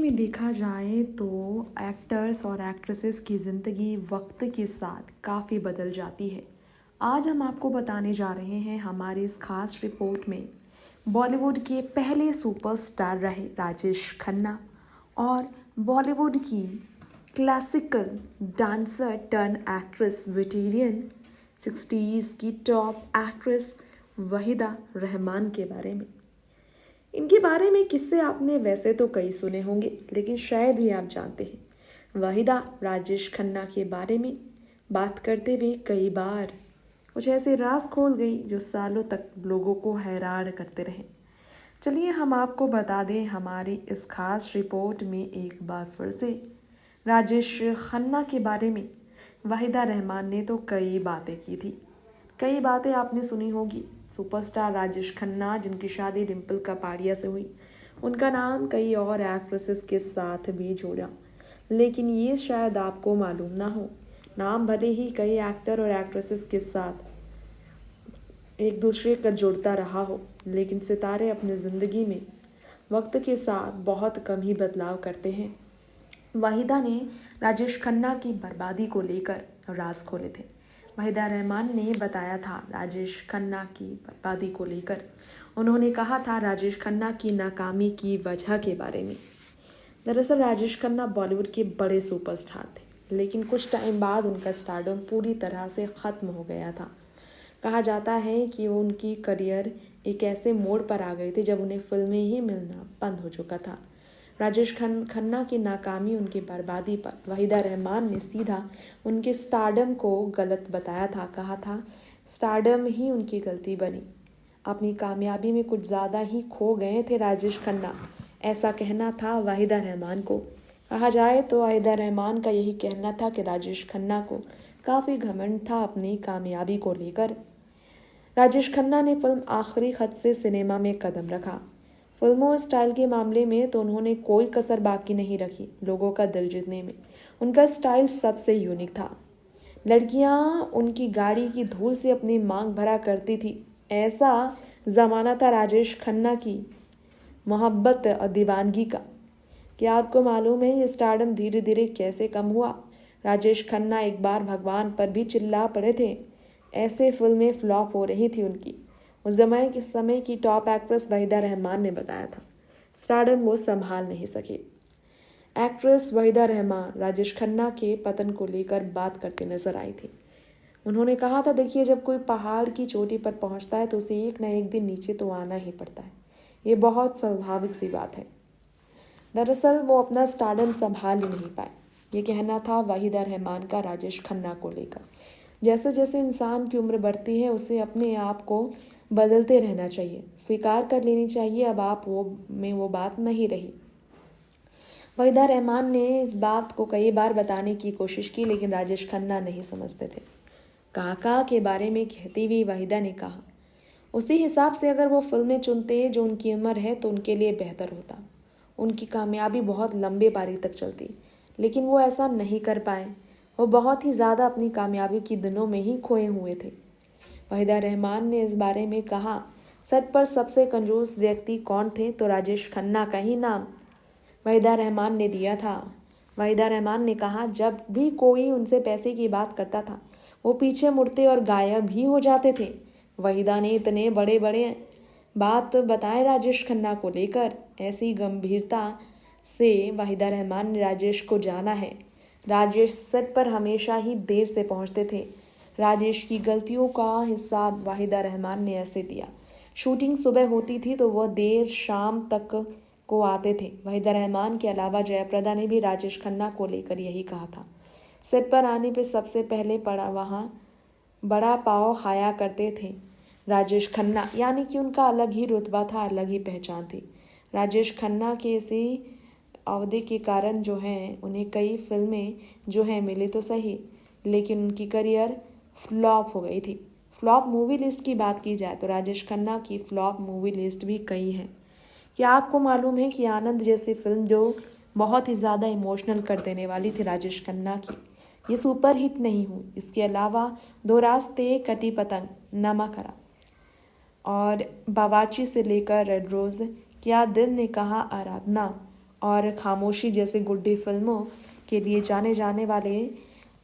में देखा जाए तो एक्टर्स और एक्ट्रेसेस की ज़िंदगी वक्त के साथ काफ़ी बदल जाती है। आज हम आपको बताने जा रहे हैं हमारी इस खास रिपोर्ट में बॉलीवुड के पहले सुपरस्टार रहे राजेश खन्ना और बॉलीवुड की classical dancer turn actress veteran 60s की टॉप एक्ट्रेस वहीदा रहमान के बारे में। इनके बारे में किस्से आपने वैसे तो कई सुने होंगे, लेकिन शायद ही आप जानते हैं वाहिदा राजेश खन्ना के बारे में बात करते हुए कई बार कुछ ऐसे राज खोल गई जो सालों तक लोगों को हैरान करते रहे। चलिए हम आपको बता दें हमारी इस खास रिपोर्ट में एक बार फिर से राजेश खन्ना के बारे में। वाहिदा रहमान ने तो कई बातें की थी, कई बातें आपने सुनी होगी। सुपरस्टार राजेश खन्ना जिनकी शादी डिम्पल कपाड़िया से हुई, उनका नाम कई और एक्ट्रेसेस के साथ भी जोड़ा, लेकिन ये शायद आपको मालूम ना हो। नाम भले ही कई एक्टर और एक्ट्रेसेस के साथ एक दूसरे का जुड़ता रहा हो, लेकिन सितारे अपनी ज़िंदगी में वक्त के साथ बहुत कम ही बदलाव करते हैं। वाहिदा ने राजेश खन्ना की बर्बादी को लेकर राज खोले थे। वाहिदा रहमान ने बताया था राजेश खन्ना की बर्बादी को लेकर। उन्होंने कहा था राजेश खन्ना की नाकामी की वजह के बारे में। दरअसल राजेश खन्ना बॉलीवुड के बड़े सुपरस्टार थे, लेकिन कुछ टाइम बाद उनका स्टारडम पूरी तरह से ख़त्म हो गया था। कहा जाता है कि उनकी करियर एक ऐसे मोड़ पर आ गए थे जब उन्हें फिल्में ही मिलना बंद हो चुका था। राजेश खन्ना की नाकामी, उनकी बर्बादी पर वाहिदा रहमान ने सीधा उनके स्टारडम को गलत बताया था। कहा था स्टारडम ही उनकी गलती बनी, अपनी कामयाबी में कुछ ज़्यादा ही खो गए थे राजेश खन्ना, ऐसा कहना था वाहिदा रहमान को। कहा जाए तो वाहिदा रहमान का यही कहना था कि राजेश खन्ना को काफ़ी घमंड था अपनी कामयाबी को लेकर। राजेश खन्ना ने फिल्म आखिरी खत से सिनेमा में कदम रखा। फिल्मों स्टाइल के मामले में तो उन्होंने कोई कसर बाकी नहीं रखी लोगों का दिल जीतने में। उनका स्टाइल सबसे यूनिक था। लड़कियां उनकी गाड़ी की धूल से अपनी मांग भरा करती थी। ऐसा ज़माना था राजेश खन्ना की मोहब्बत और दीवानगी का। क्या आपको मालूम है ये स्टारडम धीरे धीरे कैसे कम हुआ? राजेश खन्ना एक बार भगवान पर भी चिल्ला पड़े थे, ऐसे फिल्में फ्लॉप हो रही थी उनकी। उस समय की टॉप एक्ट्रेस वाहिदा रहमान ने बताया था स्टारडम वो संभाल नहीं सके। एक्ट्रेस वाहिदा रहमान राजेश खन्ना के पतन को लेकर बात करते नजर आई थी। उन्होंने कहा था देखिए, जब कोई पहाड़ की चोटी पर पहुंचता है तो उसे एक न एक दिन नीचे तो आना ही पड़ता है, ये बहुत स्वाभाविक सी बात है। दरअसल वो अपना स्टारडम संभाल ही नहीं पाए, ये कहना था वाहिदा रहमान का राजेश खन्ना को लेकर। जैसे जैसे इंसान की उम्र बढ़ती है उसे अपने आप को बदलते रहना चाहिए, स्वीकार कर लेनी चाहिए अब आप वो बात नहीं रही। वाहिदा रहमान ने इस बात को कई बार बताने की कोशिश की, लेकिन राजेश खन्ना नहीं समझते थे। काका के बारे में कहती हुई वाहिदा ने कहा उसी हिसाब से अगर वो फिल्में चुनते जो उनकी उम्र है तो उनके लिए बेहतर होता, उनकी कामयाबी बहुत लंबे पारी तक चलती, लेकिन वो ऐसा नहीं कर पाए। वो बहुत ही ज़्यादा अपनी कामयाबी की दिनों में ही खोए हुए थे। वाहिदा रहमान ने इस बारे में कहा सच पर सबसे कंजूस व्यक्ति कौन थे तो राजेश खन्ना का ही नाम वाहिदा रहमान ने दिया था। वाहिदा रहमान ने कहा जब भी कोई उनसे पैसे की बात करता था वो पीछे मुड़ते और गायब भी हो जाते थे। वाहिदा ने इतने बड़े बड़े बात बताए राजेश खन्ना को लेकर, ऐसी गंभीरता से वाहिदा रहमान ने राजेश को जाना है। राजेश सेट पर हमेशा ही देर से पहुंचते थे। राजेश की गलतियों का हिसाब वाहिदा रहमान ने ऐसे दिया, शूटिंग सुबह होती थी तो वह देर शाम तक को आते थे। वाहिदा रहमान के अलावा जयप्रदा ने भी राजेश खन्ना को लेकर यही कहा था। सेट पर आने पे सबसे पहले वहाँ बड़ा पाव खाया करते थे राजेश खन्ना, यानी कि उनका अलग ही रुतबा था, अलग ही पहचान थी। राजेश खन्ना के इसी अवधि के कारण जो हैं उन्हें कई फिल्में जो हैं मिली तो सही, लेकिन उनकी करियर फ्लॉप हो गई थी। फ्लॉप मूवी लिस्ट की बात की जाए तो राजेश खन्ना की फ्लॉप मूवी लिस्ट भी कई हैं। क्या आपको मालूम है कि आनंद जैसी फिल्म जो बहुत ही ज़्यादा इमोशनल कर देने वाली थी राजेश खन्ना की, ये सुपर हिट नहीं हुई। इसके अलावा दो रास्ते, कटी पतंग, नमक हरा और बावाची से लेकर रेड रोज़, क्या दिल ने कहा, आराधना और खामोशी जैसे गुड्डी फिल्मों के लिए जाने जाने वाले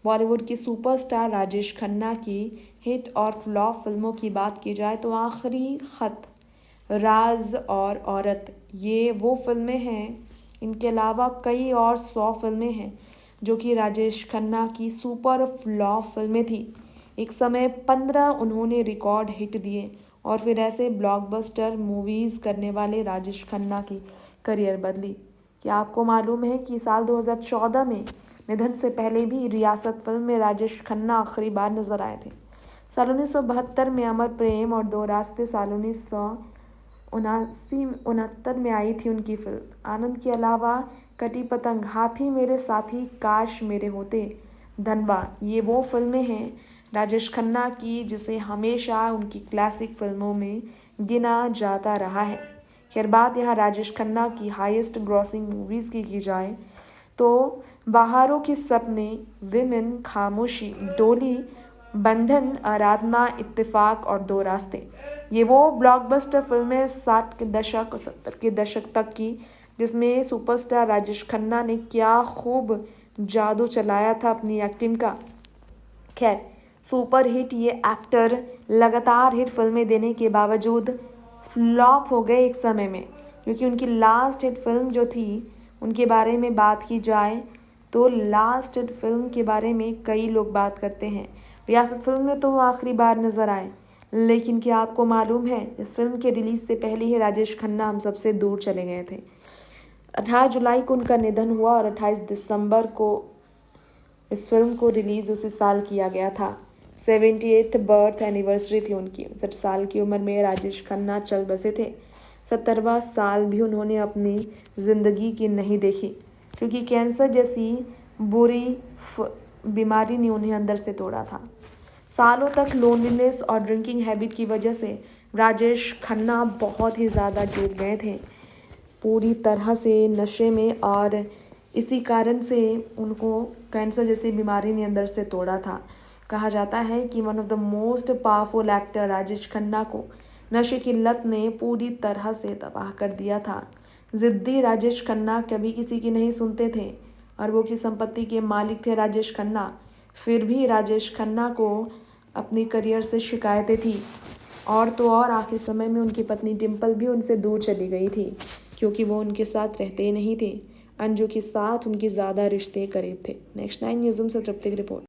बॉलीवुड की सुपरस्टार राजेश खन्ना की हिट और फ्लॉप फिल्मों की बात की जाए तो आखिरी खत, राज और औरत ये वो फिल्में हैं। इनके अलावा कई और 100 फिल्में हैं जो कि राजेश खन्ना की सुपर फ्लॉप फिल्में थी। एक समय 15 उन्होंने रिकॉर्ड हिट दिए और फिर ऐसे ब्लॉकबस्टर मूवीज़ करने वाले राजेश खन्ना की करियर बदली। क्या आपको मालूम है कि साल 2014 में निधन से पहले भी रियासत फिल्म में राजेश खन्ना आखिरी बार नजर आए थे। साल 1972 में अमर प्रेम और दो रास्ते, साल 1969 में आई थी उनकी फिल्म आनंद के अलावा कटी पतंग, हाथी मेरे साथी, काश मेरे होते, धनबा, ये वो फिल्में हैं राजेश खन्ना की जिसे हमेशा उनकी क्लासिक फिल्मों में गिना जाता रहा है। खैर बात यहाँ राजेश खन्ना की हाईएस्ट ग्रॉसिंग मूवीज़ की जाए तो बहारों के सपने, विमेन, खामोशी, डोली, बंधन, आराधना, इत्तेफाक और दो रास्ते, ये वो ब्लॉकबस्टर फिल्में 60 के दशक और 70 के दशक तक की जिसमें सुपरस्टार राजेश खन्ना ने क्या खूब जादू चलाया था अपनी एक्टिंग का। खैर सुपर हिट ये एक्टर लगातार हिट फिल्में देने के बावजूद फ्लॉप हो गए एक समय में, क्योंकि उनकी लास्ट हिट फिल्म जो थी उनके बारे में बात की जाए तो लास्ट हिट फिल्म के बारे में कई लोग बात करते हैं। रियासत फिल्म में तो वो आखिरी बार नजर आए, लेकिन क्या आपको मालूम है इस फिल्म के रिलीज से पहले ही राजेश खन्ना हम सबसे दूर चले गए थे। 18 जुलाई को उनका निधन हुआ और 28 दिसंबर को इस फिल्म को रिलीज उसी साल किया गया था। 78th बर्थ एनिवर्सरी थी उनकी। 59 साल की उम्र में राजेश खन्ना चल बसे थे। 70वां साल भी उन्होंने अपनी ज़िंदगी की नहीं देखी, क्योंकि कैंसर जैसी बुरी बीमारी ने उन्हें अंदर से तोड़ा था। सालों तक लोनलीनेस और ड्रिंकिंग हैबिट की वजह से राजेश खन्ना बहुत ही ज़्यादा डूब गए थे, पूरी तरह से नशे में, और इसी कारण से उनको कैंसर जैसी बीमारी ने अंदर से तोड़ा था। कहा जाता है कि one of the most powerful actor Rajesh Khanna को नशे की लत ने पूरी तरह से तबाह कर दिया था। ज़िद्दी राजेश खन्ना कभी किसी की नहीं सुनते थे। अरबों की संपत्ति के मालिक थे राजेश खन्ना, फिर भी राजेश खन्ना को अपनी करियर से शिकायतें थी। और तो और आखिरी समय में उनकी पत्नी डिम्पल भी उनसे दूर चली गई थी, क्योंकि वो उनके साथ रहते ही नहीं थे। अंजू के साथ उनके ज़्यादा रिश्ते करीब थे। नेक्स्ट 9 न्यूज़ से तृप्ति की रिपोर्ट।